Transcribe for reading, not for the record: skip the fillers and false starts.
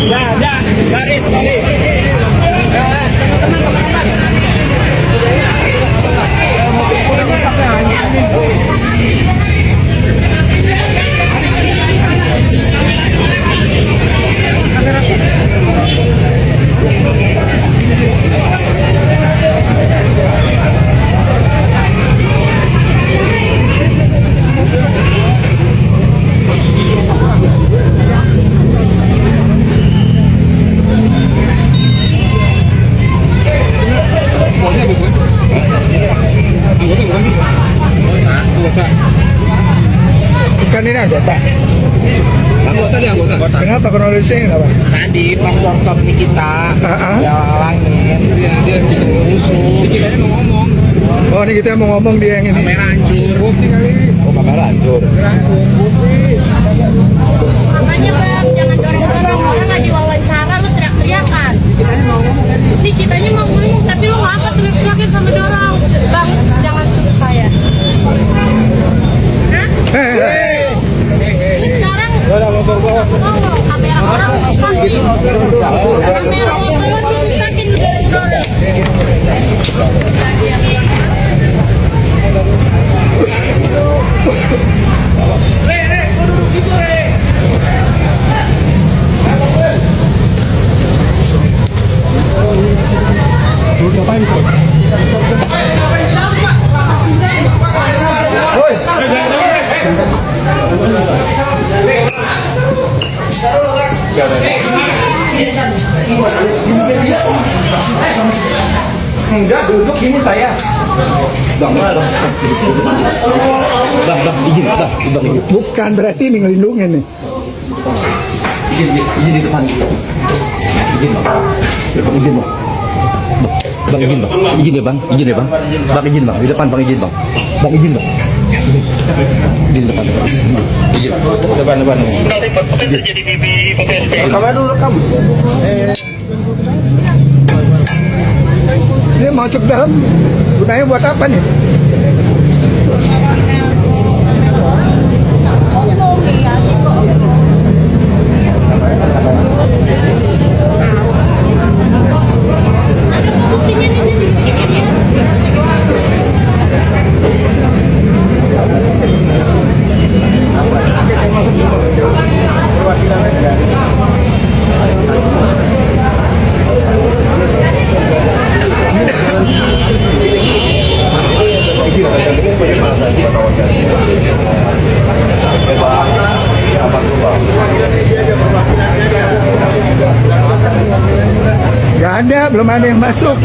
Ya, garis, garis. Ikan ini anggota. Anggota dia anggota. Kenapa kronologisnya kenapa? Tadi pas stop Nikita, dia halangin. Dia musuh. Nikitanya mau ngomong. Oh, ini kita mau ngomong dia yang ini. Kamera hancur. Bukti kali. Oh, kamera hancur. Makanya bang, jangan dorong-dorong lagi wawancara lu teriak-teriakan. Nikitanya mau ngomong kan? Nikitanya mau ngomong, tapi lu ngapa teriak-teriakin sama dorong? Bang, jangan sentuh saya. Hah? Ini sekarang ngomong, kamera orang rusakin. Kamera wartawan lu rusakin, lu dorong-dorong. Enggak, duduk ini saya. Bang, izin, bang. Bukan, berarti ini ngelindungin nih. Izin di depan. Izin, bang. Izin, bang. Bang, izin, bang. Izin ya, bang. Izin ya, bang. Bang, izin, bang. Di depan, bang, izin, bang. Bang, izin, bang. Izin depan. Izin. Depan. Kamera dulu rekam. Ini masuk dalam, gunanya buat apa nih? Gak ada, belum ada yang masuk.